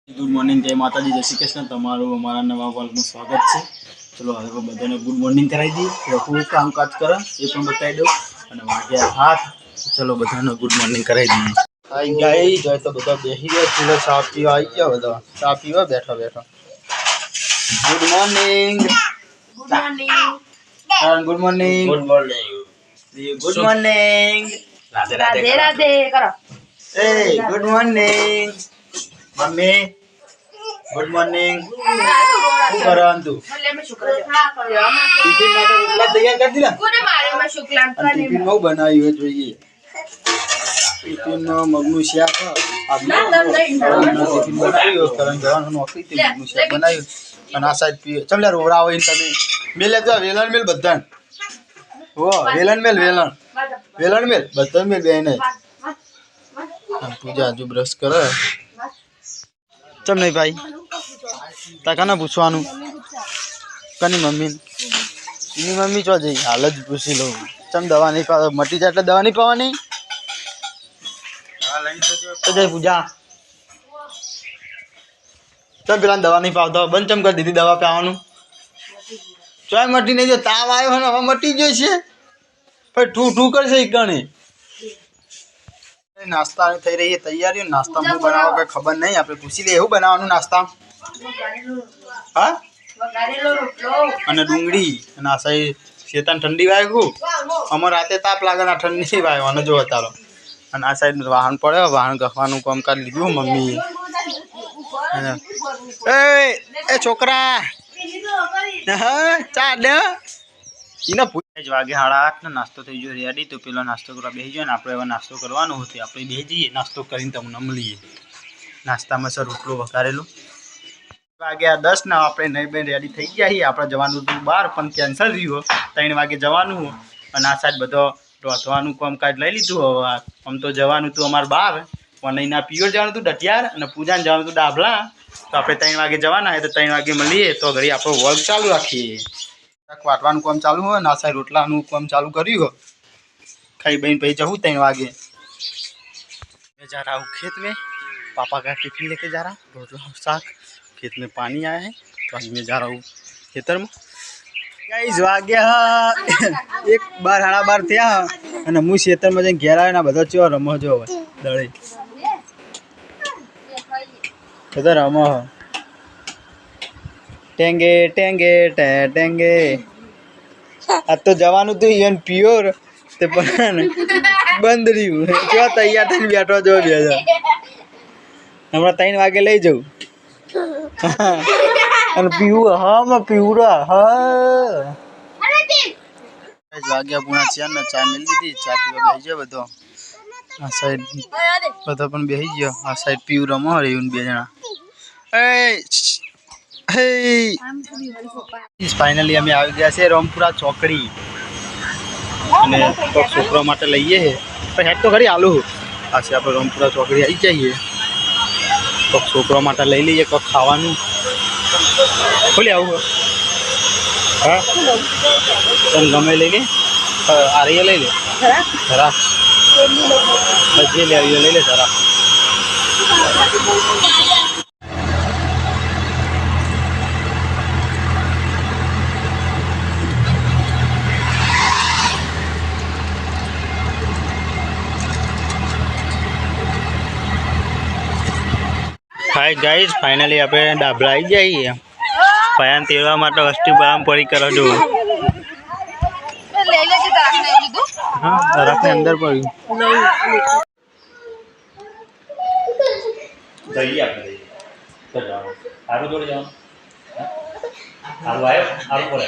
Good morning, જય માતાજી, જય શ્રી કૃષ્ણ. તમારું અમારા નવા વ્લોગમાં સ્વાગત છે. ચલો હવે બધાને ગુડ મોર્નિંગ કરાવી દઈએ. રઘુ કામકાજ કરે એ પણ બતાવી દઉં અને વાગ્યા હાથ. ચલો બધાને ગુડ મોર્નિંગ કરાવી દઈએ. આવી ગયા જાય તો બધા બેસી ગયા. ચૂલો ચા પીવા આવી ગયા. બધા ચા પીવા બેઠા બેઠા. Good morning. Good morning. Good morning. Good morning. Good morning. Radhe Radhe Radhe કરો. એ good morning mummy. Good morning. શું કરવાનું તું? ટિફિન માટે રોટલા તૈયાર કરી દીધા? ટિફિન બહુ બનાવ્યું જોઈએ. ટિફિનમાં મગનું શાક ટિફિન બનાવ્યું. કારણ જવાનું નોકરી તે મગનું શાક બનાવ્યું. અને આ સાઈડ પીએ ચમ લે રોવડાવો એને તમે મેલે તો વેલણ મેલ બધા હો વેલણ મેલ વેલણ વેલણ મેલ બધા મેલ બેને પૂજા હજુ બ્રશ કરે ચમ નહીં ભાઈ તાકાને પૂછવાનું કની મમ્મી એની મમ્મી ચો જઈ હાલ જ પૂછી લઉં ચમ દવા નહીં પાવ મટી જાય એટલે દવા નહીં પાવાની તો જઈ પૂજા ચમ પેલા દવા નહીં પાવતો બંધ ચમ કરી દીધી દવા પાવાનું ચોય મટી નહીં જો તાવ આવ્યો હોય ને હવે મટી ગયો છે પણ ઠૂ ઠૂ કરશે કણી નાસ્તા થઈ રહી છે તૈયારી નાસ્તા હું બનાવો કઈ ખબર નહીં આપણે પૂછી લઈએ એવું બનાવવાનું નાસ્તા હા અને ડુંગળી અને આ સાઈડ શેતાન ઠંડી વાગ્યું અમારે રાતે તાપ લાગે ને ઠંડી વાગ્યો અને જો તારો અને આ સાઈડ વાહન પડ્યો વાહન ગખવાનું કામકાજ લીધું મમ્મી એ છોકરા હા ચા દે એને પૂછે વાગે 8:30 ને નાસ્તો થઈ ગયો રેડી તો પેલો નાસ્તો કરવા બેસી ગયો ને આપણે હવે નાસ્તો કરવાનો હતો આપણે બેસી જઈએ નાસ્તો કરીને તમને મળીએ નાસ્તામાં સર રોટલો વઘારેલો વાગ્યા 10 ને આપણે નહીં બેન રેડી થઈ ગયા છીએ આપણે જવાનું હતું બહાર પણ કેન્સલ રહ્યું 3 વાગે જવાનું અને આ સાઈડ બધો રોધવાનું કામકાજ લઈ લીધું હવે આમ તો જવાનું હતું અમારે બહાર પણ અહીંના પિયોર જવાનું હતું ડટિયાર અને પૂજાને જવાનું હતું ડાભલા તો આપણે 3 વાગે જવાના હોય તો 3 વાગે મળીએ તો ઘડી આપણો વર્ક ચાલુ રાખીએ વાટવાનું કામ ચાલુ હોય ના સાઈડ રોટલાનું કામ ચાલુ કર્યું हो खाई बहन पे जाऊँ 3 वागे मैं जा रहा हूँ खेत में पापा का टिफिन लेके जा रहा रोज साग खेत में पानी आया है तो आज मैं जा रहा हूँ खेतर में गाइस वाग्या 1-12 થયા અને હું ખેતરમાં જઈને ઘેર આવ્યો ને બધા ચો રમો જો દળે બધા રમો ટેંગે ટેંગે ટેંગે આ તો જવાનું તું ઈવન પ્યોર તે પણ બંધ રહ્યું કેવા તૈયાર થઈને બેઠો જો બે હમણાં 3 વાગે લઈ જવું અને પીવું હા માં પીવડા હા વાગ્યા પૂણા છે ને ચા મેલી દીધી ચા પીવા બેસી ગયો બધો આ સાઈડ બધો પણ બેસી ગયો આ સાઈડ પીવું રમો રહ્યું 2 જણા फाइनली અમે આવી ગયા છે રામપુરા ચોકડી અને તો છોકરા માટે લઈએ પણ હેડ તો ખરી આલુ આ છે આપણે રામપુરા ચોકડી આવી જઈએ તો છોકરા માટે લઈ લઈએ કોક ખાવાનું બોલે આવું હા તને ગમે લઈ લે આરીએ લઈ લે જરા જે લે આવ્યો લઈ લે જરા हाय गाइस फाइनली આપણે ડાભલા આવી જઈએ પયાન તેડવા માટે વસ્તુ બરામ પડી કરો જો લઈ લેજે તરાકને લીધું હા તરાકને અંદર પડ્યું જઈએ આપણે તો જાઓ આરો જોડે જાઓ આરો આવ્યો આરો પડે